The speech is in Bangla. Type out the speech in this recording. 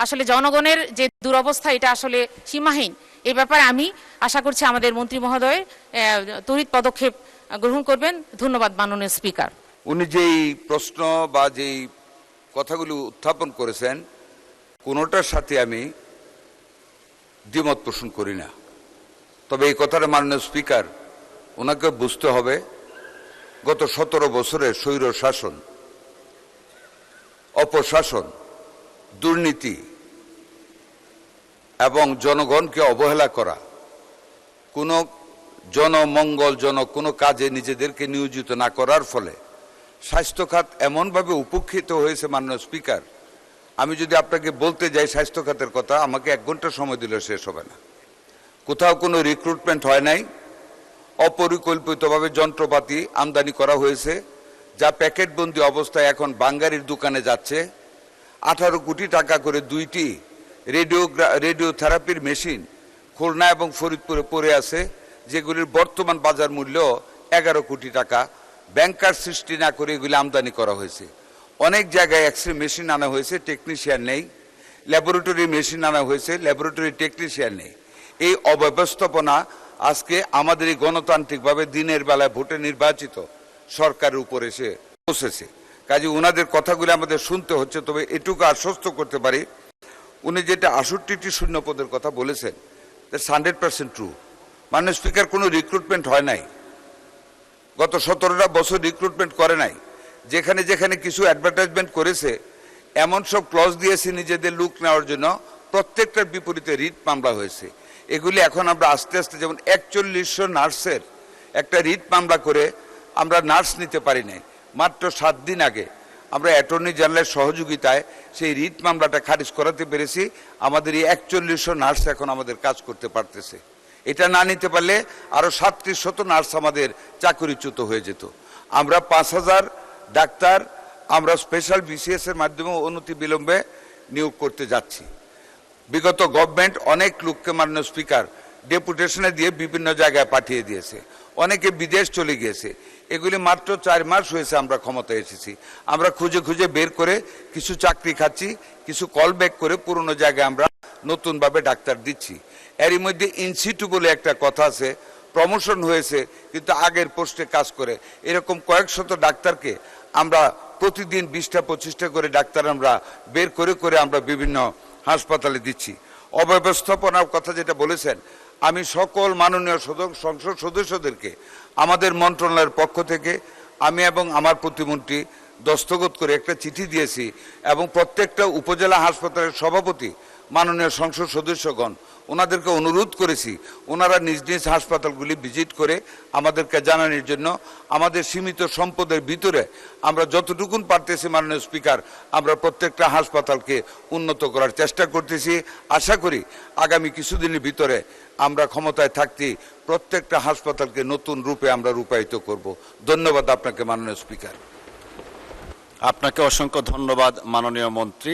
আসলে জনগণের যে দুরবস্থা এটা আসলে সীমাহীন। এই ব্যাপারে আমি আশা করছি আমাদের মন্ত্রী মহোদয় তড়িৎ পদক্ষেপ গ্রহণ করবেন। ধন্যবাদ মাননীয় স্পিকার। উনি যেই প্রশ্ন বা যেই কথাগুলো উত্থাপন করেছেন কোনোটার সাথে আমি দ্বিমত পোষণ করি না। তবে এই কথাটা মাননীয় স্পিকার ওনাকে বুঝতে হবে, গত 17 বছরের স্বৈর শাসন, অপশাসন, দুর্নীতি এবং জনগণকে অবহেলা করা, কোনো জনমঙ্গলজনক কোনো কাজে নিজেদেরকে নিয়োজিত না করার ফলে স্বাস্থ্য খাত এমনভাবে উপেক্ষিত হয়েছে মাননীয় স্পিকার, আমি যদি আপনাকে বলতে যাই স্বাস্থ্য খাতের কথা আমাকে 1 ঘন্টা সময় দিলে শেষ হবে না। কোথাও কোনো রিক্রুটমেন্ট হয় নাই, অপরিকল্পিতভাবে যন্ত্রপাতি আমদানি করা হয়েছে যা প্যাকেটবন্দি অবস্থায় এখন বাঙ্গারির দোকানে যাচ্ছে। 18 কোটি টাকা করে 2টি রেডিওথেরাপির মেশিন খুলনা এবং ফরিদপুরে পড়ে আছে, যেগুলির বর্তমান বাজার মূল্য 11 কোটি টাকা। ব্যাংকার সৃষ্টি না করে এগুলি আমদানি করা হয়েছে। অনেক জায়গায় এক্সরে মেশিন আনা হয়েছে, টেকনিশিয়ান নেই। ল্যাবরেটরি মেশিন আনা হয়েছে, ল্যাবরেটরি টেকনিশিয়ান নেই। এই অব্যবস্থাপনা আজকে আমাদের এই গণতান্ত্রিকভাবে দিনের বেলায় ভোটে নির্বাচিত সরকারের উপর এসে বসেছে। কাজে ওনাদের কথাগুলো আমাদের শুনতে হচ্ছে। তবে এটুকু আশ্বস্ত করতে পারি, উনি যেটা 68টি শূন্য পদের কথা বলেছেন দ্যাটস 100% ট্রু। মাননীয় স্পিকার, কোনো রিক্রুটমেন্ট হয় নাই, গত 17টা বছর রিক্রুটমেন্ট করে নাই। যেখানে যেখানে কিছু অ্যাডভার্টাইজমেন্ট করেছে এমন সব ক্লজ দিয়েছে নিজেদের লুক নেওয়ার জন্য, প্রত্যেকটার বিপরীতে রিট মামলা হয়েছে। এগুলি এখন আমরা আস্তে আস্তে, যেমন 4100 নার্সের একটা রিট মামলা করে আমরা নার্স নিতে পারি নাই। মাত্র 7 দিন আগে আমরা অ্যাটর্নি জেনারেলের সহযোগিতায় সেই রিট মামলাটা খারিজ করাতে পেরেছি। আমাদের এই 4100 নার্স এখন আমাদের কাজ করতে পারতেছে। এটা না নিতে পারলে আরও 3700 নার্স আমাদের চাকরিচ্যুত হয়ে যেত। আমরা 5000 ডাক্তার আমরা স্পেশাল বিসিএস এর মাধ্যমে অনতি বিলম্বে নিয়োগ করতে যাচ্ছি। বিগত গভর্নমেন্ট অনেক লোককে মাননীয় স্পিকার ডেপুটেশনে দিয়ে বিভিন্ন জায়গায় পাঠিয়ে দিয়েছে, অনেকে বিদেশ চলে গিয়েছে। এগুলি মাত্র 4 মাস হয়েছে আমরা ক্ষমতায় এসেছি। আমরা খুঁজে খুঁজে বের করে কিছু চাকরি খাচ্ছি, কিছু কল ব্যাক করে পুরনো জায়গায় আমরা নতুনভাবে ডাক্তার দিচ্ছি। এরই মধ্যে ইনসিটু বলে একটা কথা আছে, প্রমোশন হয়েছে কিন্তু আগের পোস্টে কাজ করে। এরকম কয়েক শত ডাক্তারকে আমরা প্রতিদিন 20টা 25টা করে ডাক্তার আমরা বের করে করে আমরা বিভিন্ন হাসপাতালে দিচ্ছি। অব্যবস্থাপনার কথা যেটা বলেছেন, আমি সকল মাননীয় সংসদ সদস্যদেরকে আমাদের মন্ত্রণালয়ের পক্ষ থেকে আমি এবং আমার প্রতিমন্ত্রী দস্তখত করে একটা চিঠি দিয়েছি এবং প্রত্যেকটা উপজেলা হাসপাতালের সভাপতি মাননীয় সংসদ সদস্যগণ ওনাদেরকে অনুরোধ করেছি ওনারা নিজ নিজ হাসপাতালগুলি ভিজিট করে আমাদেরকে জানানোর জন্য। আমাদের সীমিত সম্পদের ভিতরে আমরা যতটুকুন পারতেছি মাননীয় স্পিকার আমরা প্রত্যেকটা হাসপাতালকে উন্নত করার চেষ্টা করতেছি। আশা করি আগামী কিছুদিনের ভিতরে আমরা ক্ষমতায় থাকতেই প্রত্যেকটা হাসপাতালকে নতুন রূপে আমরা রূপায়িত করব। ধন্যবাদ আপনাকে মাননীয় স্পিকার। আপনাকে অসংখ্য ধন্যবাদ মাননীয় মন্ত্রী।